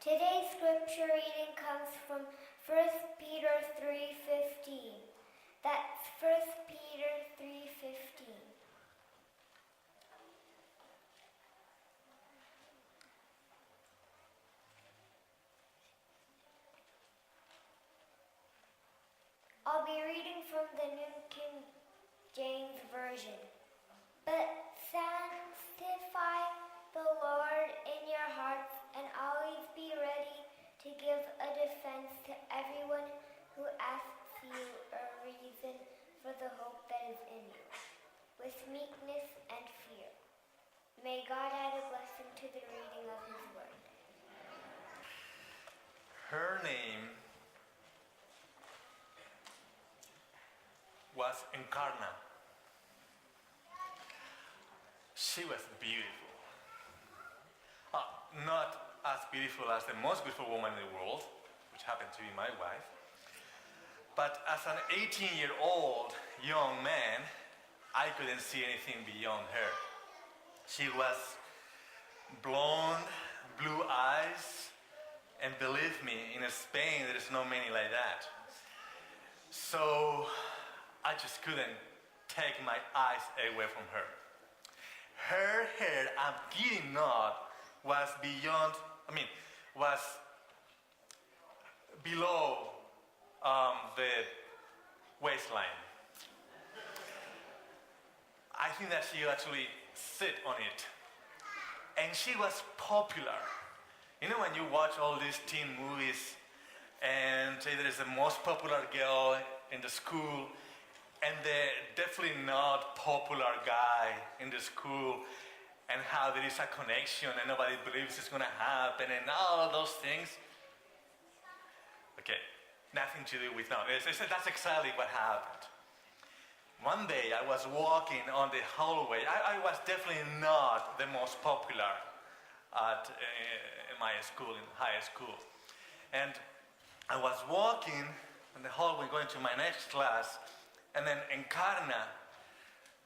Today's scripture reading comes from 1 Peter 3:15. That's 1 Peter 3:15. I'll be reading from the New King James Version. But sanctify the Lord in your hearts and always be ready to give a defense to everyone who asks you a reason for the hope that is in you, with meekness and fear. May God add a blessing to the reading of His word. Her name was Encarna. She was beautiful. Not as beautiful as the most beautiful woman in the world, which happened to be my wife. But as an 18-year-old young man, I couldn't see anything beyond her. She was blonde, blue eyes, and believe me, in Spain there is no many like that. So I just couldn't take my eyes away from her. Her hair, I'm kidding not, was below the waistline. I think that she actually sit on it. And she was popular. You know when you watch all these teen movies and say there is the most popular girl in the school and the definitely not popular guy in the school, and how there is a connection and nobody believes it's going to happen and all those things. Okay, nothing to do with now. That's exactly what happened. One day I was walking on the hallway. I was definitely not the most popular in my school, in high school. And I was walking in the hallway going to my next class, and then Encarna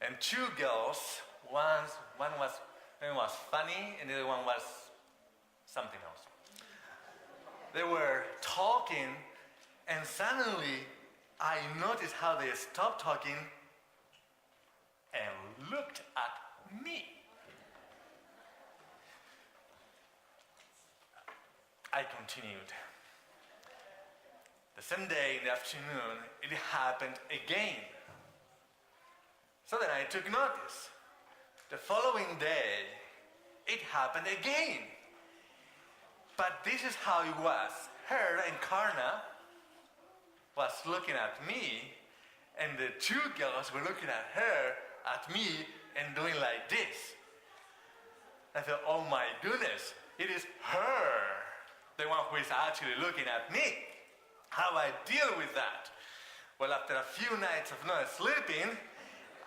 and two girls, one was funny and the other one was something else. They were talking and suddenly I noticed how they stopped talking and looked at me. I continued. The same day in the afternoon, it happened again. So then I took notice. The following day, it happened again. But this is how it was. Her, Encarna, was looking at me, and the two girls were looking at her, at me, and doing like this. I thought, oh my goodness, it is her, the one who is actually looking at me. How I deal with that? Well, after a few nights of not sleeping,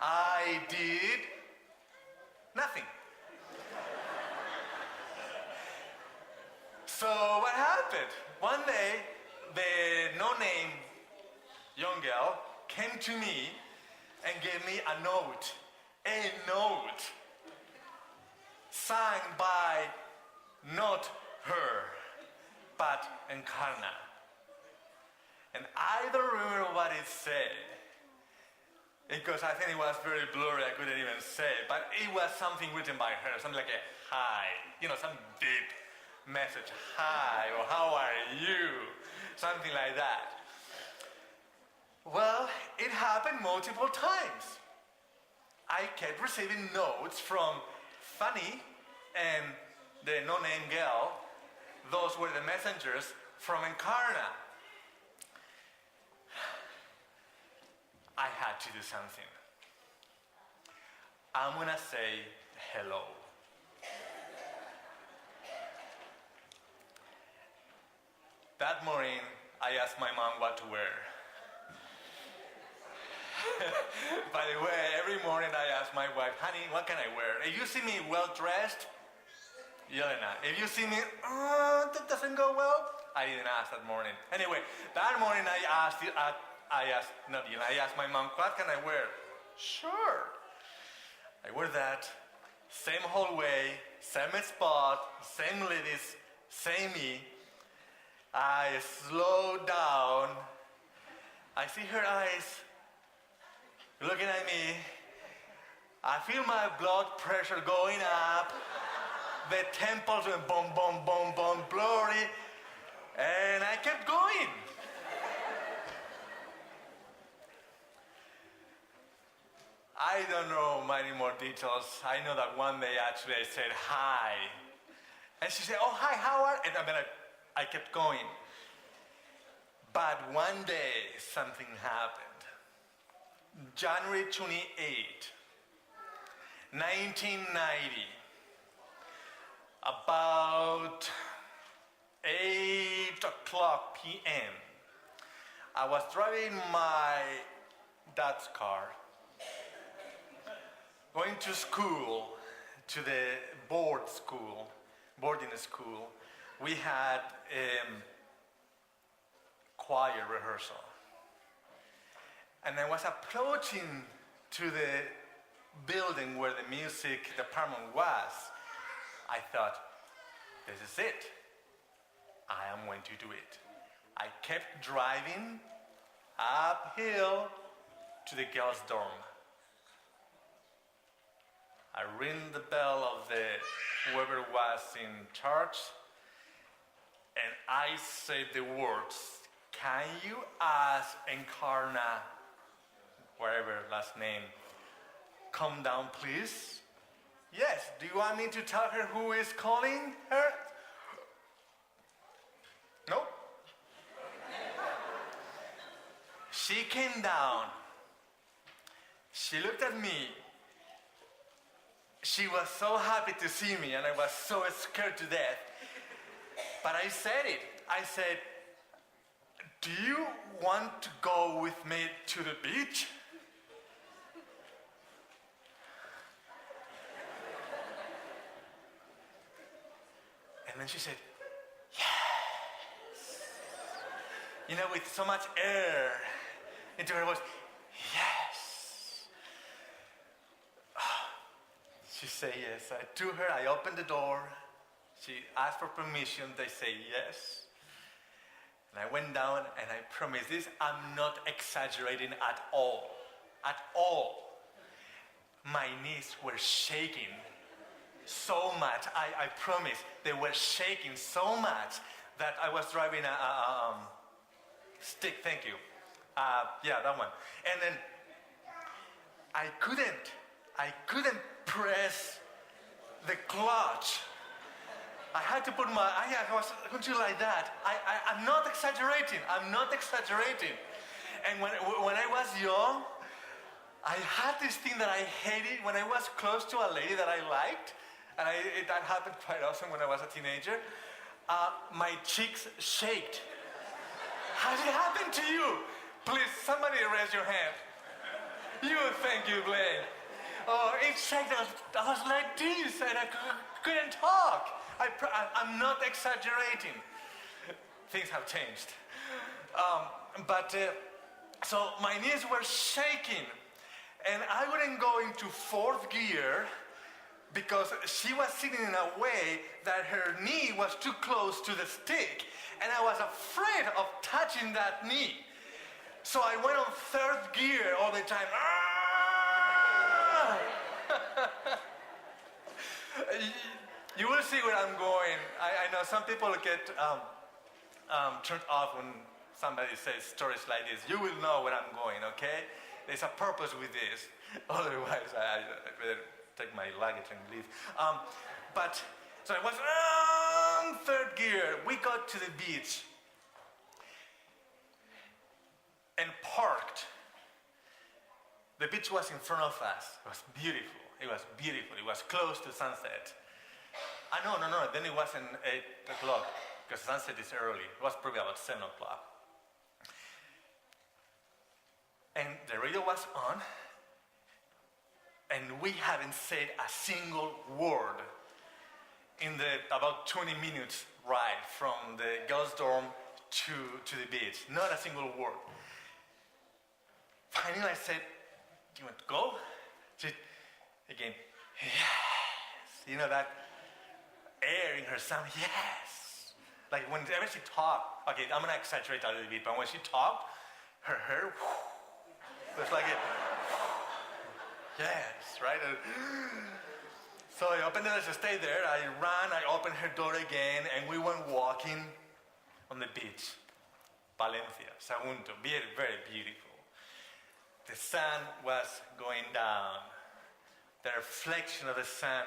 I did nothing. So what happened? One day, the no-name young girl came to me and gave me a note signed by not her, but Encarna. And I don't remember what it said, because I think it was very blurry, I couldn't even say, but it was something written by her, something like a hi, some deep message, hi, or how are you, something like that. Well, it happened multiple times. I kept receiving notes from Fanny and the no-name girl. Those were the messengers from Encarna. I had to do something. I'm gonna say hello. That morning, I asked my mom what to wear. By the way, every morning I ask my wife, honey, what can I wear? If you see me well-dressed, Yelena. If you see me, that doesn't go well, I didn't ask that morning. Anyway, that morning I asked my mom, what can I wear? Sure. I wear that, same hallway, same spot, same ladies, same me. I slow down. I see her eyes looking at me. I feel my blood pressure going up. The temples went boom, boom, boom, boom, blurry. And I kept going. I don't know many more details. I know that one day actually I said hi. And she said, oh, hi, how are you? And I kept going. But one day something happened. January 28, 1990, about 8 o'clock p.m., I was driving my dad's car, going to school, to the boarding school. We had choir rehearsal. And I was approaching to the building where the music department was. I thought, this is it. I am going to do it. I kept driving uphill to the girls' dorm. I ring the bell of whoever was in charge, and I said the words, can you ask Encarna, whatever last name, come down please? Yes, do you want me to tell her who is calling her? No. She came down. She looked at me. She was so happy to see me, and I was so scared to death. But I said it. I said, do you want to go with me to the beach? And then she said, yes. You know, with so much air into her voice, yes. She said yes. I took her, I opened the door. She asked for permission. They say yes. And I went down and I promised this, I'm not exaggerating at all. At all. My knees were shaking so much. I promise they were shaking so much that I was driving a stick, thank you. Yeah, that one. And then I couldn't press the clutch. I had to put I was going to like that. I'm not exaggerating. I'm not exaggerating. And when I was young, I had this thing that I hated when I was close to a lady that I liked. And that happened quite often when I was a teenager. My cheeks shaked. Has it happened to you? Please, somebody raise your hand. You, thank you, Blaine. Oh, it shaked. I was like this, and I couldn't talk. I'm not exaggerating. Things have changed. So my knees were shaking, and I wouldn't go into fourth gear because she was sitting in a way that her knee was too close to the stick, and I was afraid of touching that knee. So I went on third gear all the time. You will see where I'm going. I know some people get turned off when somebody says stories like this. You will know where I'm going, okay? There's a purpose with this. Otherwise, I better take my luggage and leave. So I was on third gear. We got to the beach and parked. The beach was in front of us. It was beautiful. It was beautiful. It was close to sunset. No. Then it wasn't 8 o'clock because sunset is early. It was probably about 7 o'clock. And the radio was on, and we haven't said a single word in the about 20 minutes ride from the girls' dorm to the beach. Not a single word. Finally, I said, "Do you want to go?" She said, again, "Yes." You know that air in her sound, "Yes." Like whenever she talked, okay, I'm gonna exaggerate a little bit, but when she talked, her hair was like a, yes, right? So I opened it, I stayed there, I ran, I opened her door again, and we went walking on the beach. Valencia, Sagunto, very, very beautiful. The sun was going down. The reflection of the sun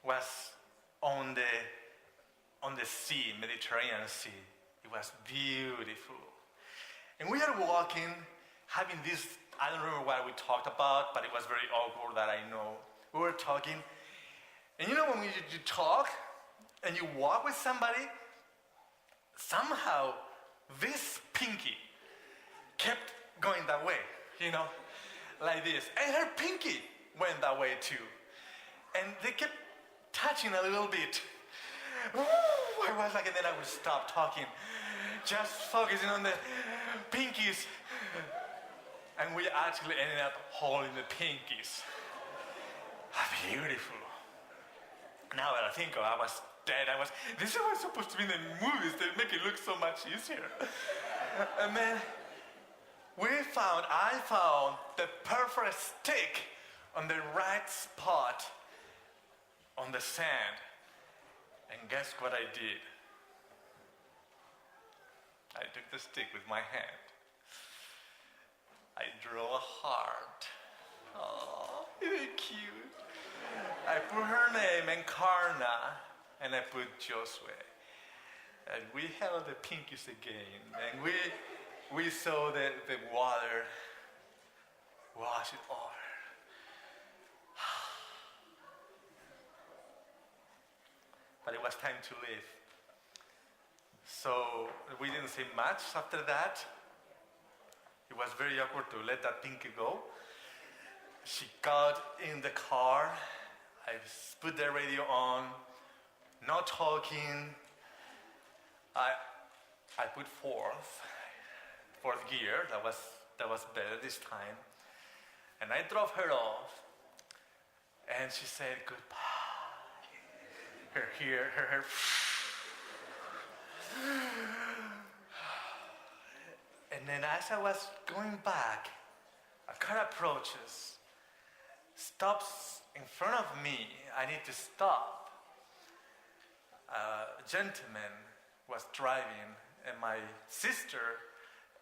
was on the sea, Mediterranean Sea. It was beautiful. And we are walking, having this, I don't remember what we talked about, but it was very awkward that I know. We were talking, and you know when you talk and you walk with somebody, somehow this pinky kept going that way, like this. And her pinky went that way too. And they kept touching a little bit. Ooh, I was like, and then I would stop talking, just focusing on the pinkies. And we actually ended up holding the pinkies. Beautiful. Now that I think of it, I was dead. This was supposed to be in the movies. They make it look so much easier. And then I found the perfect stick on the right spot on the sand. And guess what I did? I took the stick with my hand. I drew a heart. Oh, isn't it cute? I put her name, Encarna, and I put Josue. And we held the pinkies again, and we saw the water wash it over. But it was time to leave. So we didn't say much after that. It was very awkward to let that pinky go. She got in the car. I put the radio on, not talking. I put fourth gear. That was better this time. And I drove her off. And she said goodbye. Her hair. And then as I was going back, a car approaches, stops in front of me. I need to stop. A gentleman was driving, and my sister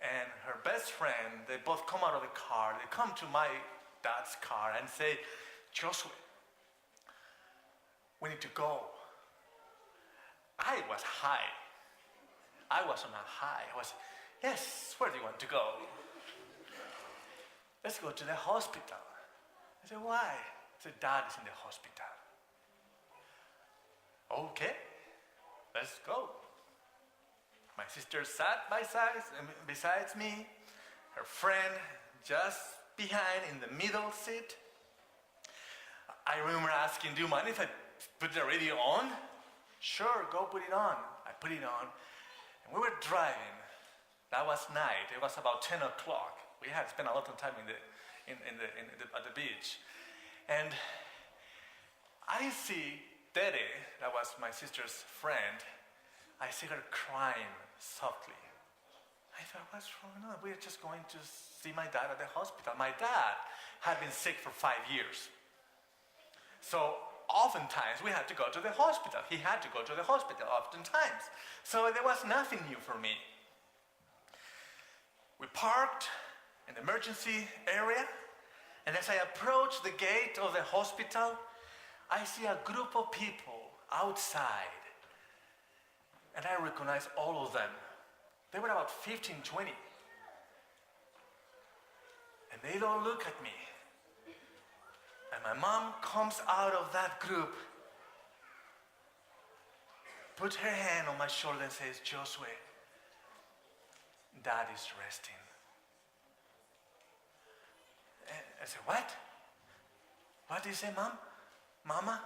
and her best friend, they both come out of the car. They come to my dad's car and say, Josue, we need to go. I was high. I was on a high. Yes, where do you want to go? Let's go to the hospital. I said, why? I said, Dad is in the hospital. Okay, let's go. My sister sat besides me, her friend just behind in the middle seat. I remember asking, do you mind if I put the radio on? Sure, go put it on. I put it on, and we were driving. That was night. It was about 10 o'clock. We had spent a lot of time at the beach. And I see Dede, that was my sister's friend, I see her crying softly. I thought, what's wrong? No, we're just going to see my dad at the hospital. My dad had been sick for 5 years. So oftentimes we had to go to the hospital. He had to go to the hospital oftentimes. So there was nothing new for me. We parked in the emergency area, and as I approached the gate of the hospital, I see a group of people outside, and I recognize all of them. They were about 15, 20. And they don't look at me. And my mom comes out of that group, puts her hand on my shoulder and says, Josue, Dad is resting. And I said, what? What did you say, Mom? Mama?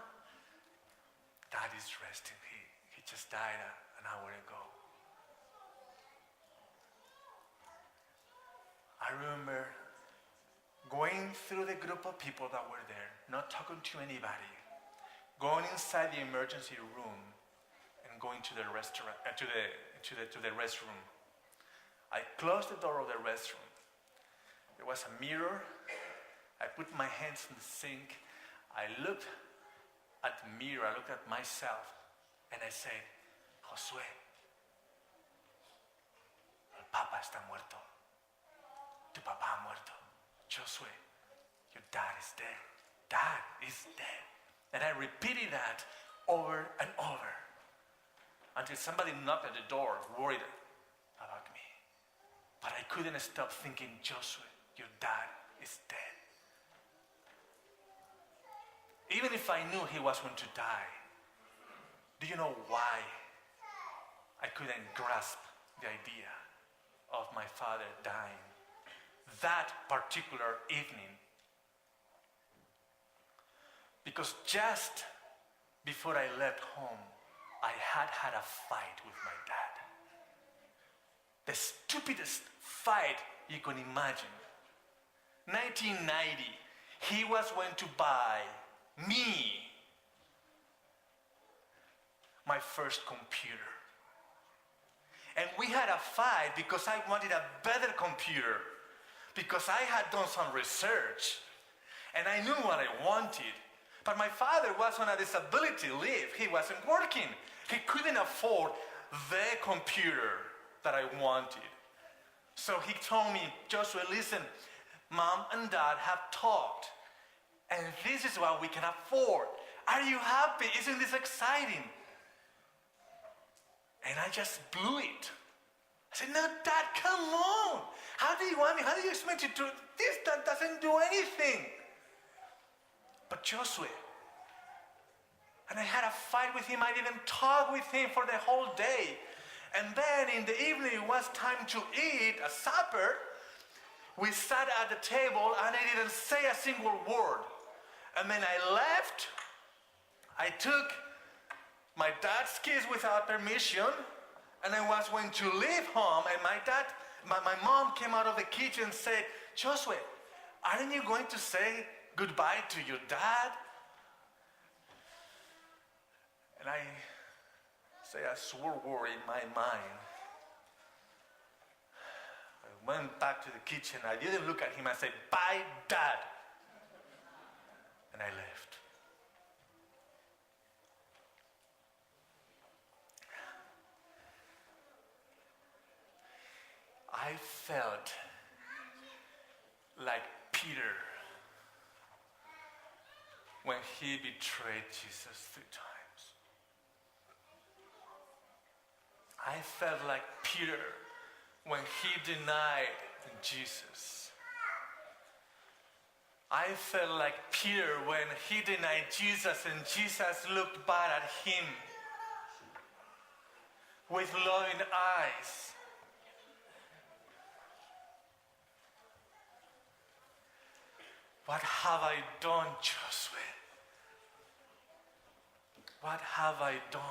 Dad is resting. He just died an hour ago. I remember going through the group of people that were there, not talking to anybody, going inside the emergency room and going to the restaurant, to the restroom. I closed the door of the restroom. There was a mirror. I put my hands in the sink. I looked at the mirror. I looked at myself, and I said, Josué, el Papa está muerto. Tu papá ha muerto. Josué, your dad is dead. Dad is dead. And I repeated that over and over until somebody knocked at the door, worried about me. But I couldn't stop thinking, Josué, your dad is dead. Even if I knew he was going to die, do you know why I couldn't grasp the idea of my father dying that particular evening? Because just before I left home, I had a fight with my dad. The stupidest fight you can imagine. 1990, he was going to buy me my first computer. And we had a fight because I wanted a better computer, because I had done some research and I knew what I wanted. But my father was on a disability leave. He wasn't working. He couldn't afford the computer that I wanted. So he told me, Joshua, listen, Mom and Dad have talked, and this is what we can afford. Are you happy? Isn't this exciting? And I just blew it. I said, no, Dad, come on. How do you want me? How do you expect me to do this? That doesn't do anything. But Josue, and I had a fight with him. I didn't talk with him for the whole day. And then in the evening, it was time to eat a supper. We sat at the table and I didn't say a single word. And then I left. I took my dad's keys without permission, and I was going to leave home, and my mom came out of the kitchen and said, Josue, aren't you going to say goodbye to your dad? And I say a swear word in my mind. I went back to the kitchen. I didn't look at him. I said, bye, Dad. And I left. I felt like Peter when he betrayed Jesus 3 times. I felt like Peter when he denied Jesus. I felt like Peter when he denied Jesus and Jesus looked back at him with loving eyes. What have I done, Josue? What have I done?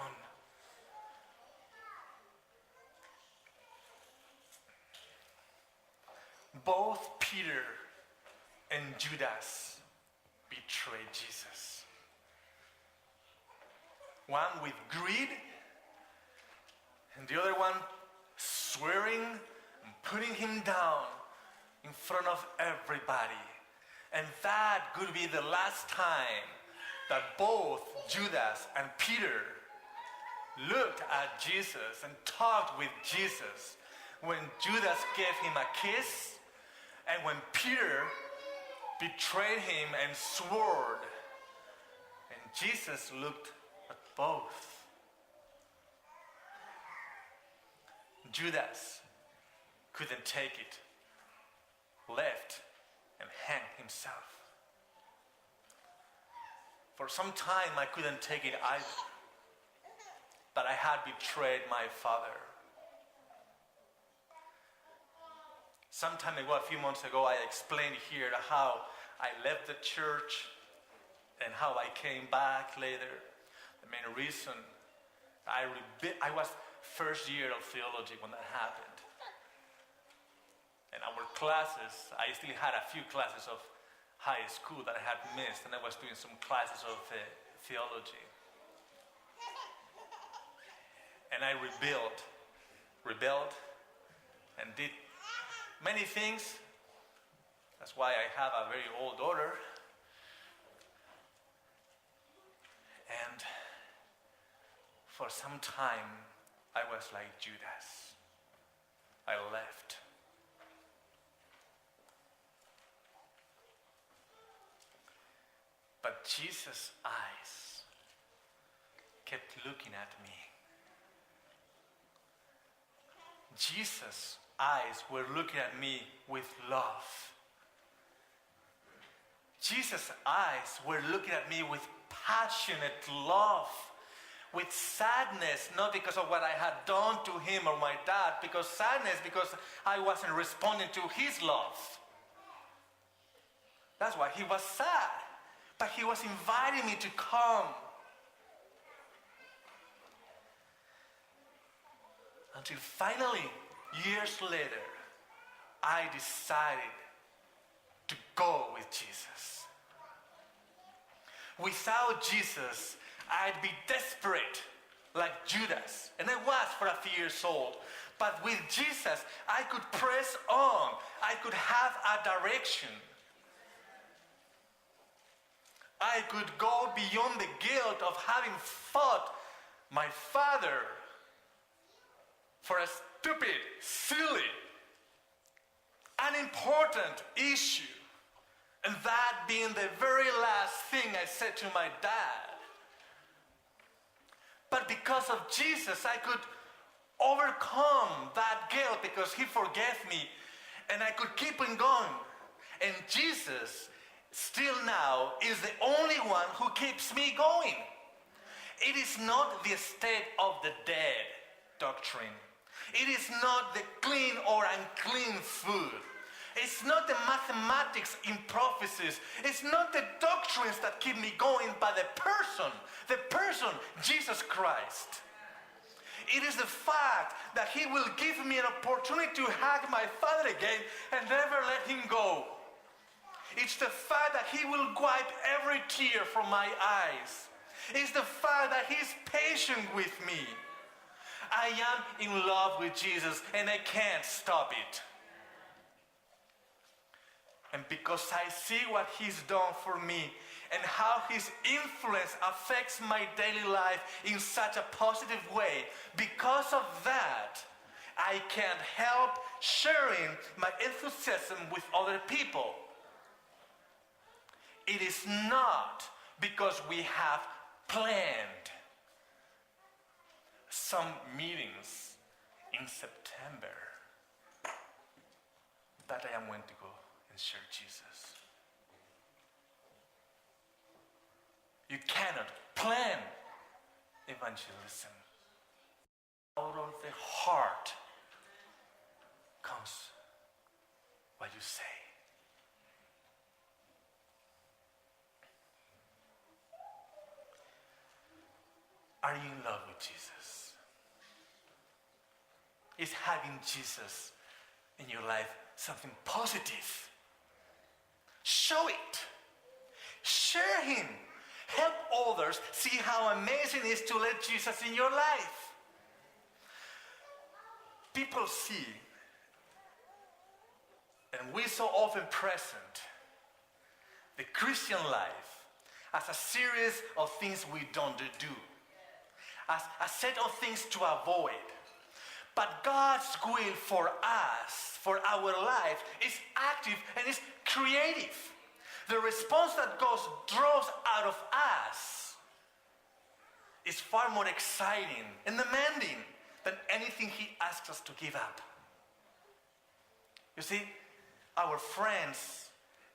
Both Peter and Judas betrayed Jesus. One with greed, and the other one swearing and putting him down in front of everybody. And that could be the last time that both Judas and Peter looked at Jesus and talked with Jesus. When Judas gave him a kiss, and when Peter betrayed him and swore. And Jesus looked at both. Judas couldn't take it, left and hanged himself. For some time I couldn't take it either, that I had betrayed my father. Sometime ago, a few months ago, I explained here how I left the church and how I came back later. The main reason, I was first year of theology when that happened. And our classes, I still had a few classes of high school that I had missed, and I was doing some classes of theology. and I rebelled, and did many things. That's why I have a very old daughter. And for some time, I was like Judas. I left. But Jesus' eyes kept looking at me. Jesus' eyes were looking at me with love. Jesus' eyes were looking at me with passionate love, with sadness, not because of what I had done to him or my dad, because sadness because I wasn't responding to his love. That's why he was sad. But he was inviting me to come. Until finally, years later, I decided to go with Jesus. Without Jesus, I'd be desperate like Judas. And I was for a few years old. But with Jesus, I could press on. I could have a direction. I could go beyond the guilt of having fought my father for a stupid, silly, unimportant issue. And that being the very last thing I said to my dad. But because of Jesus, I could overcome that guilt because he forgave me. And I could keep on going. And Jesus still now is the only one who keeps me going. It is not the state of the dead doctrine. It is not the clean or unclean food. It's not the mathematics in prophecies. It's not the doctrines that keep me going, but the person, Jesus Christ. It is the fact that he will give me an opportunity to hug my father again and never let him go. It's the fact that he will wipe every tear from my eyes. It's the fact that he's patient with me. I am in love with Jesus and I can't stop it. And because I see what he's done for me and how his influence affects my daily life in such a positive way, because of that, I can't help sharing my enthusiasm with other people. It is not because we have planned some meetings in September that I am going to go and share Jesus. You cannot plan evangelism. Out of the heart comes what you say. Are you in love with Jesus? Is having Jesus in your life something positive? Show it. Share him. Help others see how amazing it is to let Jesus in your life. People see, and we so often present, the Christian life as a series of things we don't do. As a set of things to avoid. But God's will for us, for our life, is active and is creative. The response that God draws out of us is far more exciting and demanding than anything he asks us to give up. You see, our friends,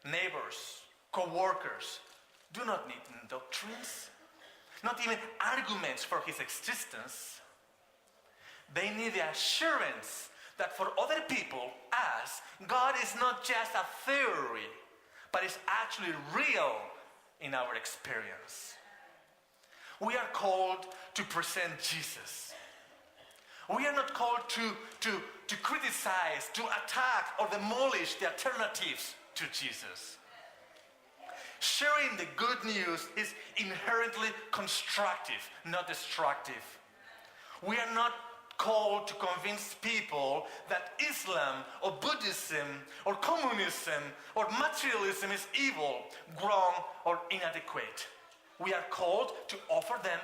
neighbors, co-workers do not need doctrines. Not even arguments for his existence. They need the assurance that for other people, us, God is not just a theory, but is actually real in our experience. We are called to present Jesus. We are not called to criticize, to attack, or demolish the alternatives to Jesus. Sharing the good news is inherently constructive, not destructive. We are not called to convince people that Islam or Buddhism or communism or materialism is evil, wrong, or inadequate. We are called to offer them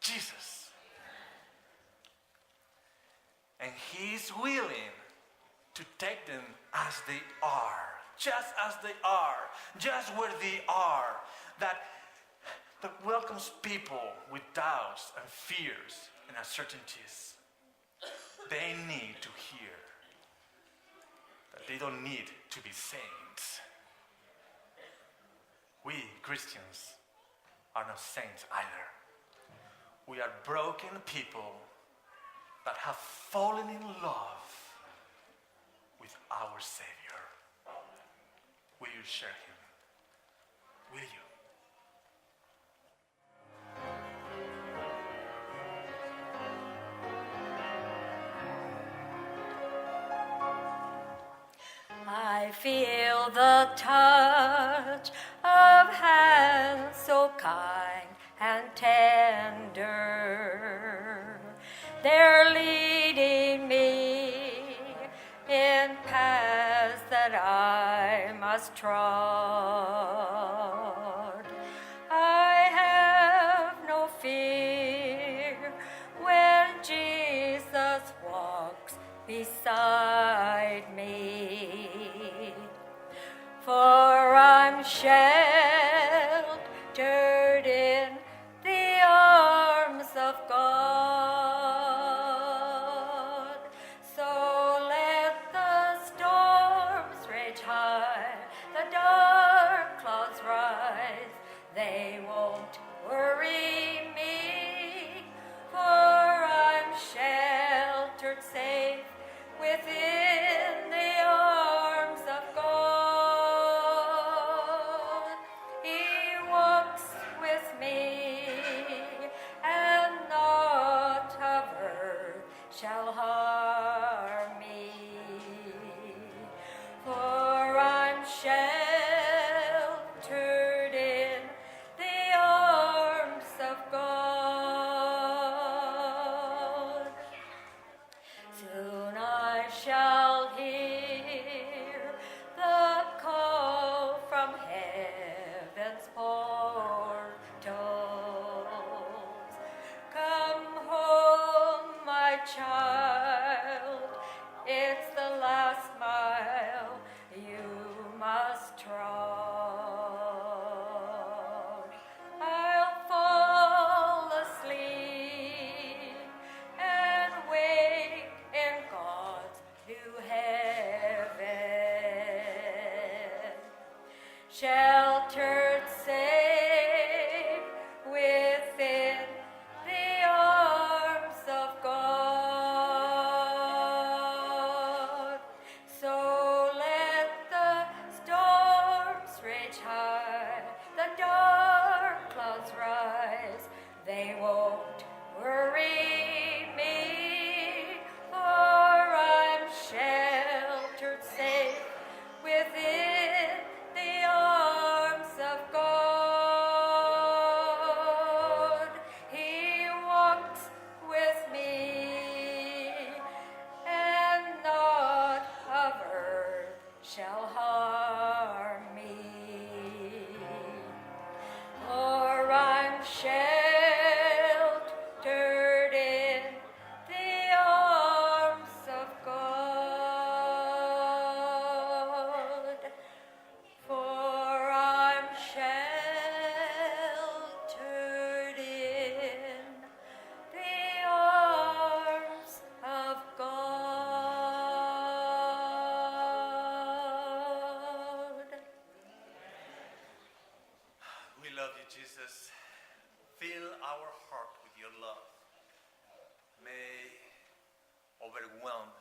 Jesus. And He is willing to take them as they are, just as they are, just where they are, that welcomes people with doubts and fears and uncertainties. They need to hear that they don't need to be saints. We Christians are not saints either. We are broken people that have fallen in love with our Savior. Will you share Him? Will you? I feel the touch of hands so kind and tender. They're leading me in paths that I must trod. I have no fear when Jesus walks beside me, for I'm sheltered in the arms of God. So let the storms rage high, the dark clouds rise, they won't worry me, for I'm sheltered safe within the arms of God. He walks with me, and naught of earth shall harm me, for I'm sheltered in the arms of God. Soon I shall hear the call from heaven's portals. Come home, my child, it's the last mile you must trod. I'll fall asleep and wake in God's new heaven, sheltered safe within the arms of God. So let the storms rage high, the dark clouds rise, they won't worry me, for I'm sheltered safe within the arms of God. He walks with me, and naught of earth shall harm me, for I'm sheltered in the arms of God, for I'm sheltered in the arms of God. We love you, Jesus. Fill our heart with your love. May overwhelm